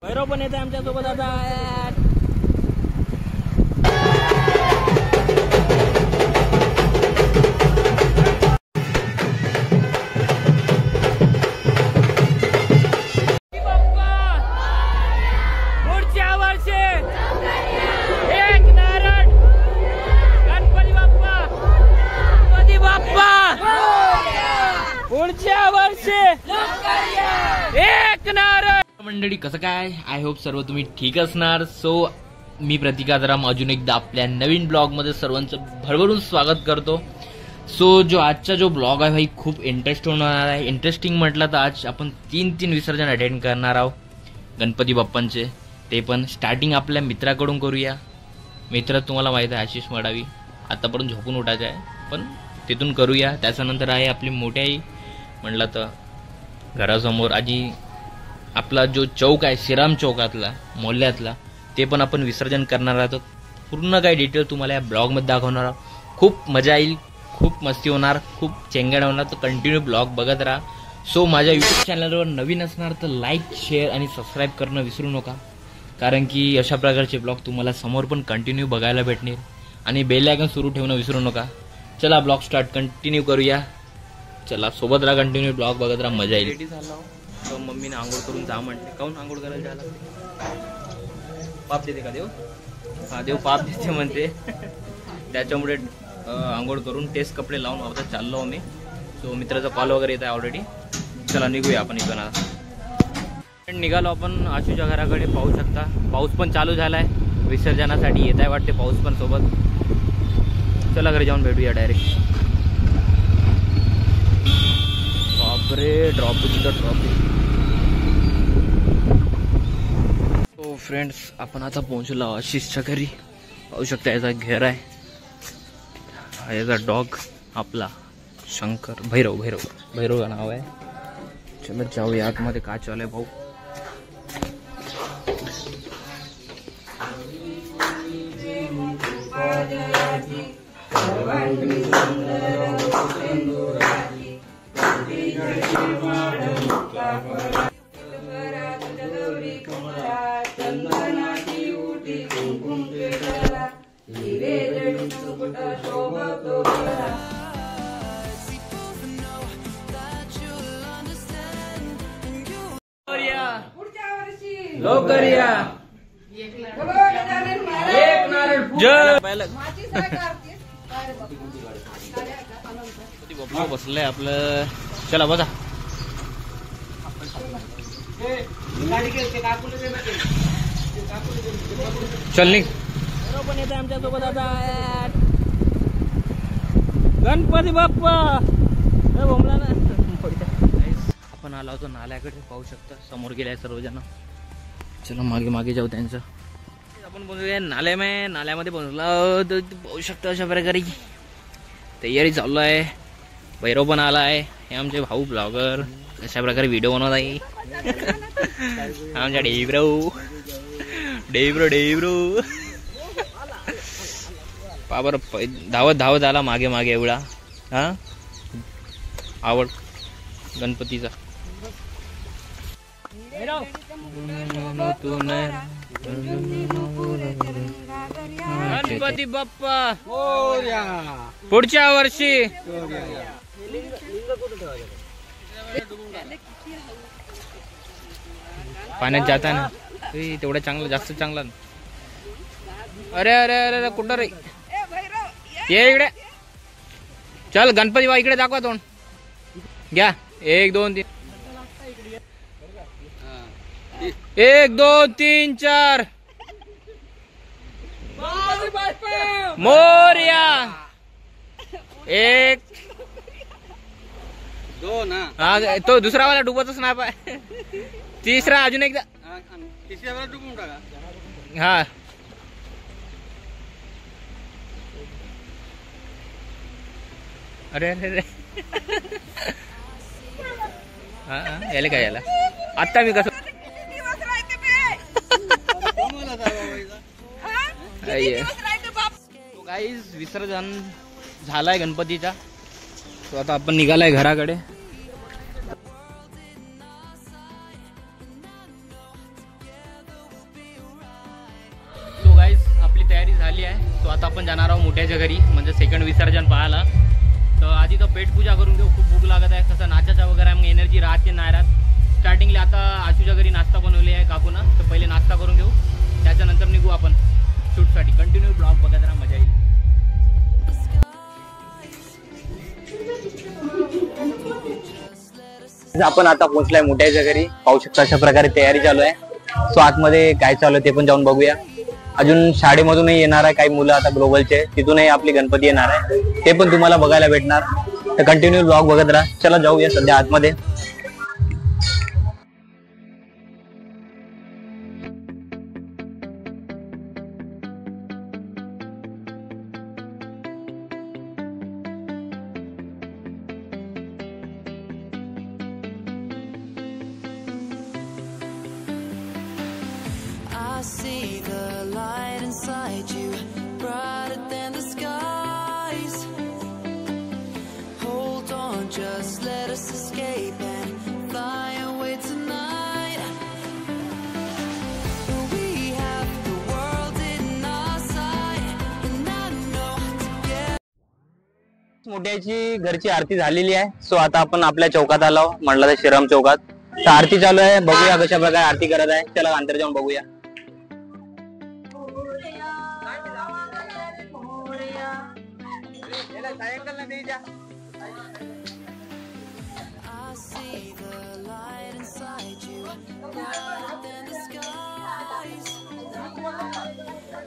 भैरव पण येते आमच्या सोबत आता. पुढच्या वर्षी एक नारळ गणपती बाप्पा, गणपती बाप्पा पुढच्या वर्षी एक नारळ. मंडळी कसं काय, आय होप सर्व तुम्ही ठीक असणार. सो मी प्रतीक आजाराम अजून एकदा आपल्या नवीन ब्लॉग मध्ये सर्वांचं भरभरून स्वागत करतो. सो आजचा जो ब्लॉग आहे भाई खूप इंटरेस्टिंग होणार आहे. इंटरेस्टिंग म्हटलं तर आज आपण तीन विसर्जन अटेंड करणार आहोत गणपती बाप्पांचे. ते पण स्टार्टिंग आपल्या मित्राकडून करूया. मित्र तुम्हाला माहिती आहे आशिष मडावी, आतापर्यंत झोपून उठायचं आहे पण तिथून करूया. त्याच्यानंतर आहे आपली मोठी आई, म्हटलं तर घरासमोर आजी आपला जो चौक आहे श्रीराम चौकातला मोहल्ल्यातला, ते पण आपण विसर्जन करणार आहोत. पूर्ण काही डिटेल तुम्हाला या ब्लॉगमध्ये दाखवणार आहोत. खूप मजा येईल, खूप मस्ती होणार, खूप चेंगड होणार. तर कंटिन्यू ब्लॉग बघत राहा. सो माझ्या यूट्यूब चॅनलवर नवीन असणार तर लाईक, शेअर आणि सबस्क्राईब करणं विसरू नका, कारण की अशा प्रकारचे ब्लॉग तुम्हाला समोर पण कंटिन्यू बघायला भेटणार. आणि बेल आयकॉन सुरू ठेवणं विसरू नका. चला ब्लॉग स्टार्ट कंटिन्यू करूया. चला सोबत राहा, कंटिन्यू ब्लॉग बघत राहा, मजा येईल. रेडी झाला तर मम्मीने आंघोळ करून जा म्हटले. काहून आंघोळ करायला जायला? पाप देते का देव? हा देव पाप देते म्हणते. त्याच्यामुळे आंघोळ करून तेच कपडे लावून आता चाललो आम्ही. सो मित्राचा कॉल वगैरे येत आहे ऑलरेडी. चला निघूया आपण इथून. निघालो आपण आशूच्या घराकडे. पाहू शकता पाऊस पण चालू झालाय. विसर्जनासाठी येत आहे वाटते पाऊस पण सोबत. चला घरी जाऊन भेटूया डायरेक्ट. बापरे ट्रॉफिक तर ट्रॉफिक. तो फ्रेंड्स आपण आता पोहोचलो आशिषच्या घरी. पाहू शकता याचा घर आहे, याचा डॉग आपला शंकर, भैरव नाव आहे. चलो जाऊया आतमध्ये. काय चालू आहे भाऊ? लवकर या. एक नारळ बसलंय आपलं. चला बघा. चल निघ. पण येते आमच्या सोबत आता गणपती बाप्पा. आपण आलो होतो नाल्याकडे. पाहू शकता समोर गेलाय सर्वजण. चलो मागे मागे जाऊ त्यांचं. आपण बोलूया नाल्यामध्ये पोहोचलो. पाहू शकता अशा प्रकारे तयारी चालू आहे. भैरव पण आला आहे. हे आमचे भाऊ ब्लॉगर अशा प्रकारे व्हिडिओ बनवत आहे. आमच्या डेब्रो पाबर धावत आला मागे मागे एवढा. हा आवड गणपतीचा. गणपती बाप्पा पुढच्या वर्षी. पाण्यात जाता ना तेवढं चांगलं, जास्त चांगलं. अरे अरे अरे कुठं रे? ये इकडे. चल गणपती बा इकडे दाखवा तोंड. घ्या 1 2 3. 1 2 3 4. मोरया. 1 2. हा तो दुसरा वाला डुबतच नाही पाय. तिसरा अजून एकदा. तिसऱ्या वाला डुबून टाका. हा अरे अरे हा याला काय याला आता मी कसं गाईज विसर्जन झालाय गणपतीचा. तो आता आपण निघालाय घराकडे. तयारी झाली आहे. तो आता आपण जाणार आहोत मोठ्याच्या घरी, म्हणजे सेकंड विसर्जन पाहायला. तर आधी तर पेट पूजा करून घेऊ, खूप भूक लागत आहे. कसं नाचाचा वगैरे मग एनर्जी राहते नाही राहत. स्टार्टिंगला आता आशूच्या घरी नाश्ता बनवली आहे काकूना, तर पहिले नाश्ता करून घेऊ, त्याच्यानंतर निघू आपण शूटसाठी. कंटिन्यू ब्लॉग बघत राहा, मजा येईल. आपण आता पोहोचलाय मोठ्याच्या घरी. पाहू शकता अशा प्रकारे तयारी चालू आहे. सो आतमध्ये काय चालू आहे ते पण जाऊन बघूया. अजून शाळेमधूनही येणार आहे काही मुलं, आता ग्लोबलचे, तिथूनही आपली गणपती येणार आहे, ते पण तुम्हाला बघायला भेटणार. तर कंटिन्यू ब्लॉग बघत राहा. चला जाऊया सध्या आतमध्ये. I see the light inside you, brighter than the skies. Hold on, just let us escape and fly away tonight. We have the world in our sight, and I know together. मोठ्याची घरची आरती झालेली आहे. So आता आपण आपल्या चौकात आलो, म्हणलं तर श्रीराम चौकात. तर आरती चालू आहे, बघूया कशा प्रकारे आरती करत आहे. चला अंतर जाऊन बघूया. I see the light inside you, brighter than the skies.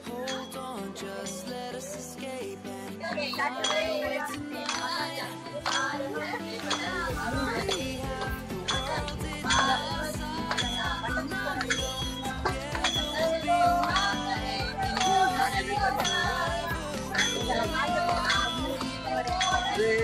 Hold on, just let us escape and fly away tonight. We have the world in our sight, and I know together we'll be right. And you see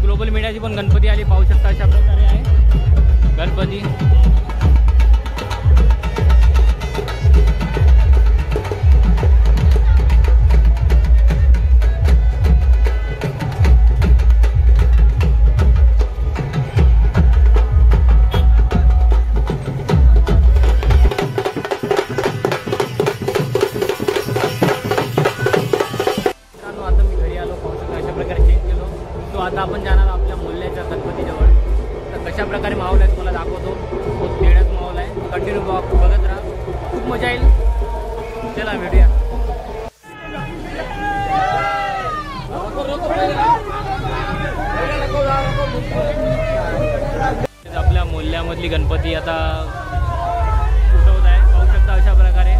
global मीडियाची पण गणपती आली, पाहू शकता अशा प्रकारे आहे गणपती. आता आपण जाणार आपल्या मूल्याच्या गणपतीजवळ. तर कशा प्रकारे माहोल आहे तुम्हाला दाखवतो. खूप वेळाच माहोल आहे. कंटिन्यू बघत राहा, खूप मजा येईल. चला भेटूया. शाळेमधली गणपती आता उठवत आहे, पाहू शकता अशा प्रकारे.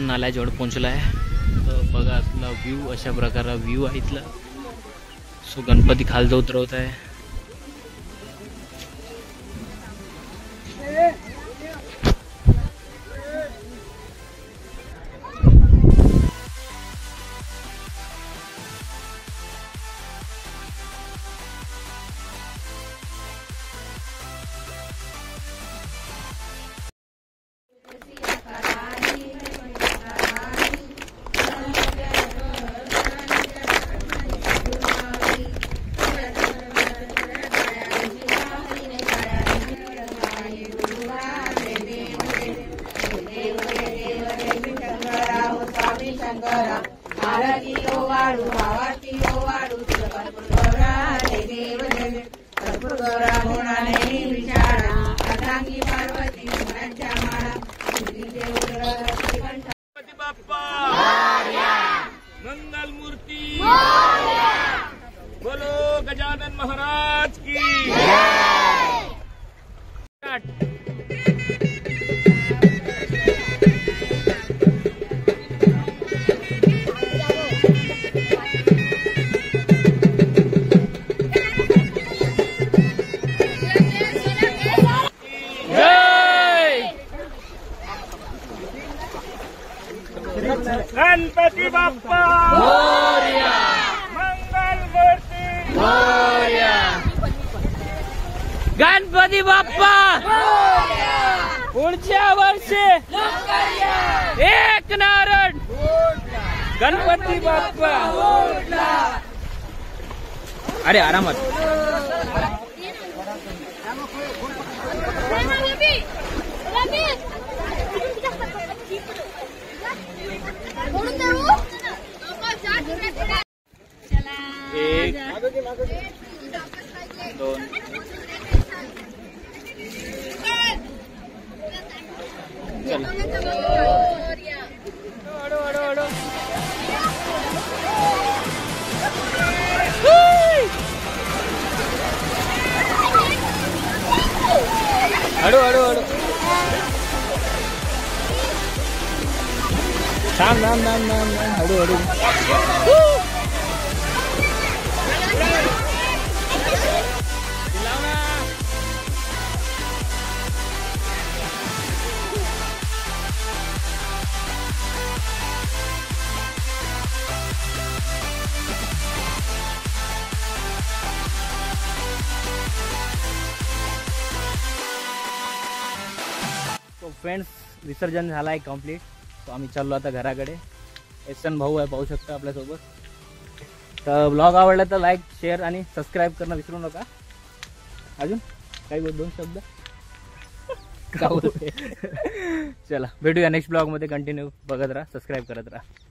नाल्याजवळ पोहोचला आहे. तर बघा असला व्ह्यू, अशा प्रकारे व्ह्यू आहे इथला. सो गणपती खालचा उतरवत आहे. मंगल मूर्ति बोलो गजानन महाराज की गणपति बाप्पा मोरया, मंगल मूर्ति मोरया, गणपती बाप्पा पुढच्या वर्षी एक नारळ. गणपती बाप्पा. अरे आरामात. एक, दोन, चला. हळू हळू हळू. थांब थांब थांब थांब, हळू हळू. फ्रेंड्स विसर्जन झाला आहे कम्प्लीट. सो आम्ही चाललो आता घराकडे. एसन भाऊ आहे, पाहू शकता आपल्यासोबत. तर ब्लॉग आवडला तर लाईक शेअर आणि सबस्क्राईब करणं विसरू नका. अजून काही दोन शब्द का बोलते. चला भेटूया नेक्स्ट ब्लॉगमध्ये. कंटिन्यू बघत राहा, सबस्क्राईब करत राहा.